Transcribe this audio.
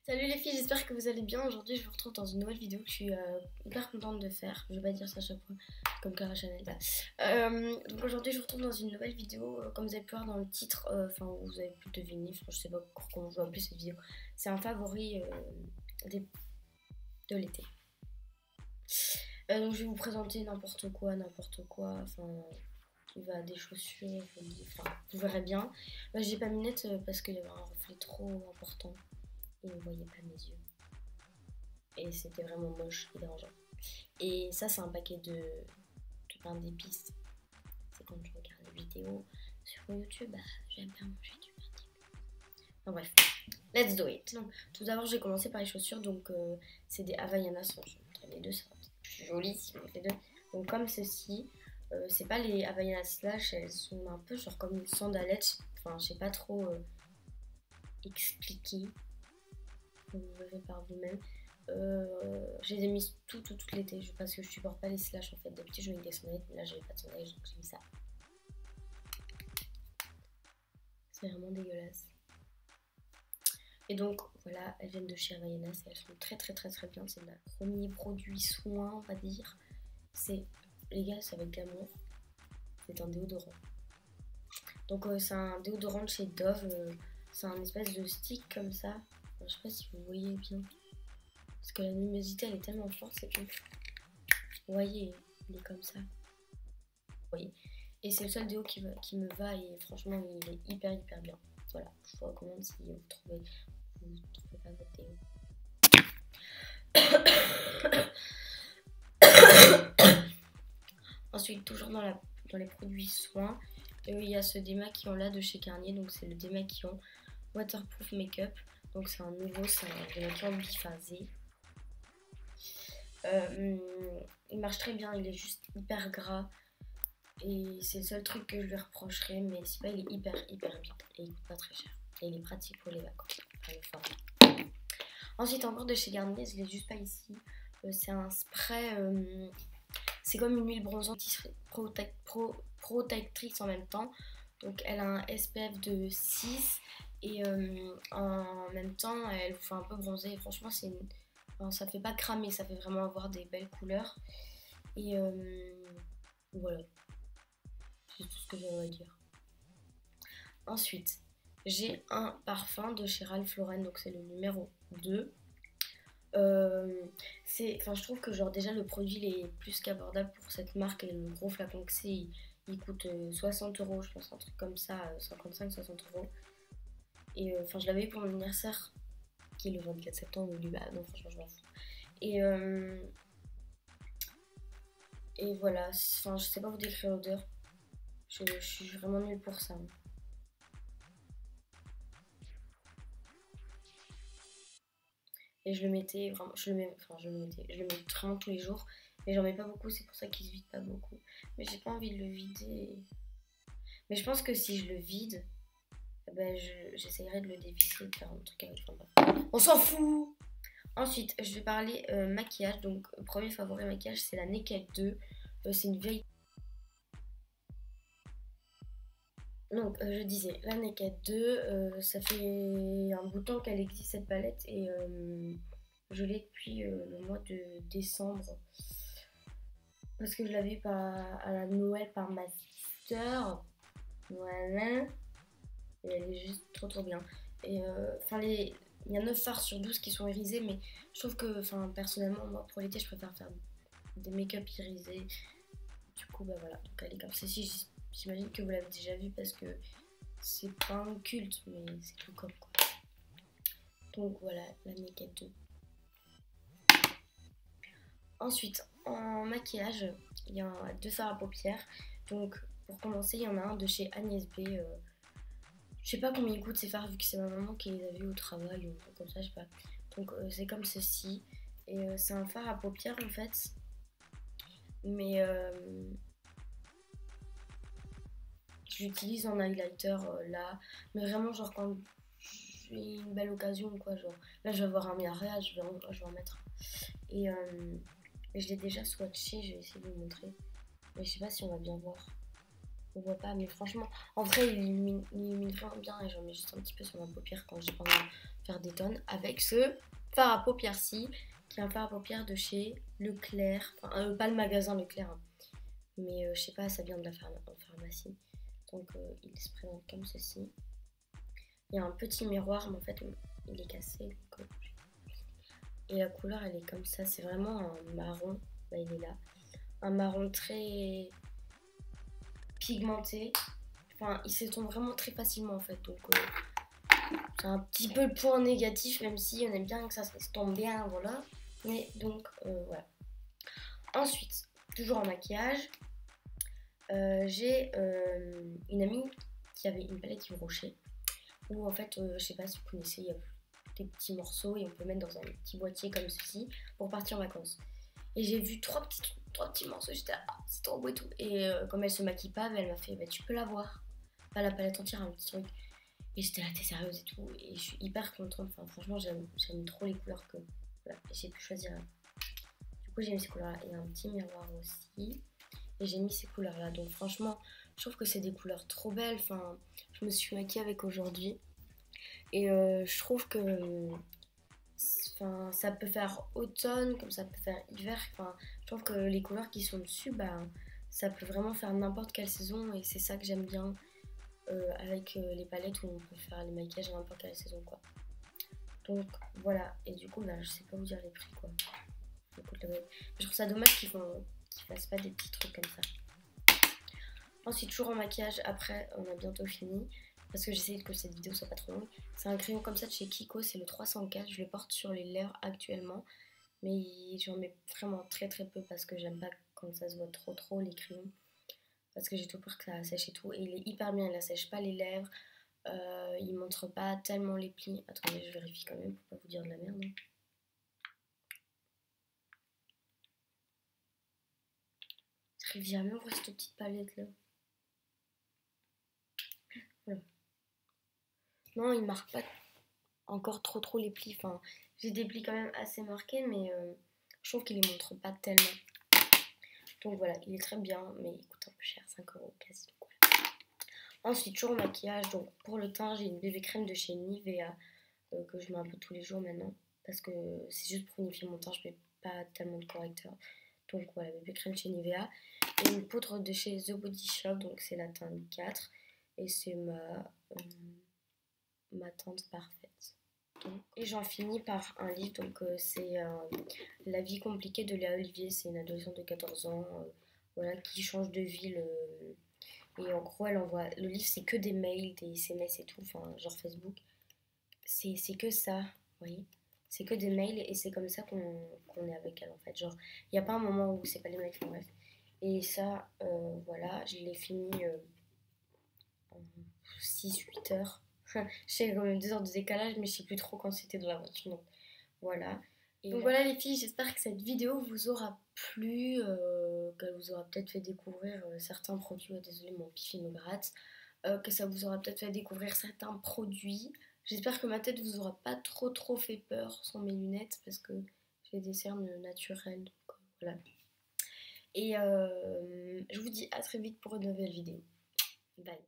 Salut les filles, j'espère que vous allez bien. Aujourd'hui, je vous retrouve dans une nouvelle vidéo que je suis hyper contente de faire. Je vais pas dire ça à chaque fois, comme Clara Chanel. Donc aujourd'hui, je vous retrouve dans une nouvelle vidéo. Comme vous avez pu voir dans le titre, enfin, vous avez pu deviner, je sais pas encore comment je vais appeler cette vidéo. C'est un favori de l'été. Donc je vais vous présenter n'importe quoi. Enfin, il va des chaussures, enfin, vous verrez bien. J'ai pas mis net parce qu'il y avait un reflet trop important et ne voyait pas mes yeux. Et c'était vraiment moche et dérangeant. Et ça, c'est un paquet de pain d'épices. C'est quand je regarde des vidéos sur YouTube, j'aime bien manger du pain d'épices. Enfin bref, let's do it. Donc, tout d'abord, j'ai commencé par les chaussures. Donc, c'est des Havaianas. Je vais montrer les deux, ça va être plus joli si je montre les deux. Donc, comme ceci, c'est pas les Havaianas slash, elles sont un peu genre comme une sandalette. Enfin, je sais pas trop expliquer. Vous verrez par vous-même. Je les ai mis tout l'été parce que je supporte pas les slash en fait. D'habitude je mets des sandalettes, mais là j'avais pas de sandalettes donc j'ai mis ça. C'est vraiment dégueulasse. Et donc voilà, elles viennent de chez Havaianas et elles sont très bien. C'est le premier produit soin, on va dire. C'est, les gars, c'est avec l'amour. C'est un déodorant. Donc c'est un déodorant de chez Dove. C'est un espèce de stick comme ça. Je sais pas si vous voyez bien. Parce que la luminosité elle est tellement forte, c'est que vous voyez, il est comme ça. Vous voyez. Et c'est le seul déo qui me va et franchement il est hyper bien. Voilà, je vous recommande si vous trouvez pas votre déo. Ensuite, toujours dans les produits soins, il y a ce démaquillant là de chez Garnier, donc c'est le démaquillant Waterproof Makeup. Donc c'est un nouveau, c'est un démaquillant biphasé. Il marche très bien, il est juste hyper gras. Et c'est le seul truc que je lui reprocherais, mais c'est pas, il est hyper vite et il coûte pas très cher. Et il est pratique pour les vacances. Ensuite, encore de chez Garnier, je l'ai juste pas ici. C'est un spray, c'est comme une huile bronzante protectrice en même temps. Donc elle a un SPF de 6 et en même temps elle vous fait un peu bronzer. Et franchement, enfin, ça fait pas cramer, ça fait vraiment avoir des belles couleurs. Et voilà. C'est tout ce que j'avais à dire. Ensuite, j'ai un parfum de chez Ralph Lauren, donc c'est le numéro 2. Je trouve que genre déjà le produit il est plus qu'abordable pour cette marque et le gros flacon que c'est, il coûte 60 euros, je pense, un truc comme ça, 55-60 euros. Et enfin, je l'avais eu pour mon anniversaire qui est le 24 septembre, bah non, franchement, je m'en fous. Et voilà, enfin, je sais pas vous décrire l'odeur. Je suis vraiment nulle pour ça. Et je le mettais vraiment, je le mets vraiment tous les jours. Mais j'en mets pas beaucoup, c'est pour ça qu'il se vide pas beaucoup. Mais j'ai pas envie de le vider. Mais je pense que si je le vide, j'essayerai de le dévisser, de faire un truc avec. Enfin, on s'en fout! Ensuite, je vais parler maquillage. Donc, premier favori maquillage, c'est la Naked 2. C'est une vieille. Donc, je disais, la Naked 2, ça fait un bout de temps qu'elle existe cette palette et je l'ai depuis le mois de décembre parce que je l'avais eu à la Noël par ma sister. Voilà. Et elle est juste trop bien. Et enfin, il y a 9 fards sur 12 qui sont irisés, mais je trouve que, enfin, personnellement, moi pour l'été, je préfère faire des make-up irisés. Du coup, bah voilà, donc elle est comme ceci. J'imagine que vous l'avez déjà vu parce que c'est pas un culte, mais c'est tout comme quoi. Donc voilà, la Naked 2. Ensuite, en maquillage, il y a 2 fards à paupières. Donc pour commencer, il y en a un de chez Agnès B. Je sais pas combien ils coûtent ces fards vu que c'est ma maman qui les a vus au travail ou un truc comme ça, je sais pas. Donc c'est comme ceci. Et c'est un fard à paupières en fait. Mais j'utilise en highlighter là. Mais vraiment genre quand j'ai une belle occasion quoi. Genre là je vais avoir un mariage, je vais en mettre. Et je l'ai déjà swatché, je vais essayer de vous montrer. Mais je sais pas si on va bien voir. on voit pas, mais franchement, en vrai, il illumine vraiment bien et j'en mets juste un petit peu sur ma paupière quand j'ai pas envie de faire des tonnes avec ce fard à paupières-ci, qui est un fard à paupières de chez Leclerc, enfin, pas le magasin Leclerc, hein, mais je sais pas, ça vient de la pharmacie. Donc, il se présente comme ceci. Il y a un petit miroir, mais en fait, il est cassé. Donc, et la couleur, elle est comme ça, c'est vraiment un marron, bah, il est là. Un marron très pigmenté. Enfin, il s'étombe vraiment très facilement en fait. Donc, c'est un petit peu le point négatif, même si on aime bien que ça s'estompe bien, voilà. Mais donc, voilà. Ensuite, toujours en maquillage, j'ai une amie qui avait une palette Yves Rocher. Où en fait, je sais pas si vous connaissez, il y a des petits morceaux et on peut mettre dans un petit boîtier comme ceci pour partir en vacances. Et j'ai vu trois petits morceaux, j'étais là, ah, c'est trop beau et tout. Et comme elle se maquille pas, elle m'a fait, bah, tu peux l'avoir. Pas la palette entière, un petit truc. Et j'étais là, t'es sérieuse et tout. Et je suis hyper contente. Enfin, franchement, j'aime trop les couleurs que voilà, j'ai pu choisir. Du coup, j'ai mis ces couleurs-là. Et un petit miroir aussi. Et j'ai mis ces couleurs-là. Donc, franchement, je trouve que c'est des couleurs trop belles. Enfin, je me suis maquillée avec aujourd'hui. Et je trouve que enfin, ça peut faire automne, comme ça peut faire hiver. Enfin, je trouve que les couleurs qui sont dessus, bah, ça peut vraiment faire n'importe quelle saison. Et c'est ça que j'aime bien. Avec les palettes où on peut faire les maquillages à n'importe quelle saison quoi. Donc voilà, et du coup là je sais pas vous dire les prix quoi. Je trouve ça dommage qu'ils fassent pas des petits trucs comme ça. Ensuite toujours en maquillage, après on a bientôt fini parce que j'essaie que cette vidéo soit pas trop longue. C'est un crayon comme ça de chez Kiko, c'est le 304, je le porte sur les lèvres actuellement. Mais j'en mets vraiment très peu parce que j'aime pas quand ça se voit trop les crayons. Parce que j'ai tout peur que ça sèche et tout. Et il est hyper bien, il assèche pas les lèvres. Il montre pas tellement les plis. Attendez, je vérifie quand même pour pas vous dire de la merde. J'arrive jamais à ouvrir cette petite palette là. Voilà. Non, il marque pas encore trop les plis. Enfin, j'ai des plis quand même assez marqués, mais je trouve qu'il les montre pas tellement. Donc voilà, il est très bien, mais il coûte un peu cher, 5 € quasi. Voilà. Ensuite, toujours maquillage. Donc pour le teint, j'ai une bébé crème de chez Nivea que je mets un peu tous les jours maintenant. Parce que c'est juste pour unifier mon teint, je mets pas tellement de correcteur. Donc voilà, bébé crème chez Nivea. Et une poudre de chez The Body Shop, donc c'est la teinte 4. Et c'est ma teinte parfaite. Et j'en finis par un livre, donc c'est La vie compliquée de Léa Olivier. C'est une adolescente de 14 ans voilà, qui change de ville. Et en gros, elle envoie. Le livre, c'est que des mails, des SMS et tout, enfin, genre Facebook. C'est que ça, vous voyez. C'est que des mails et c'est comme ça qu'on est avec elle en fait. Genre, il n'y a pas un moment où c'est pas les mails, enfin, bref. Et ça, voilà, je l'ai fini en 6-8 heures. Je sais quand même 2 heures de décalage, mais je sais plus trop quand c'était dans la voiture. Donc voilà. Et donc voilà les filles, j'espère que cette vidéo vous aura plu, qu'elle vous aura peut-être fait découvrir certains produits. Oh, désolé, mon pif me gratte. Que ça vous aura peut-être fait découvrir certains produits. J'espère que ma tête vous aura pas trop fait peur sans mes lunettes parce que j'ai des cernes naturelles. Donc voilà. Et je vous dis à très vite pour une nouvelle vidéo. Bye.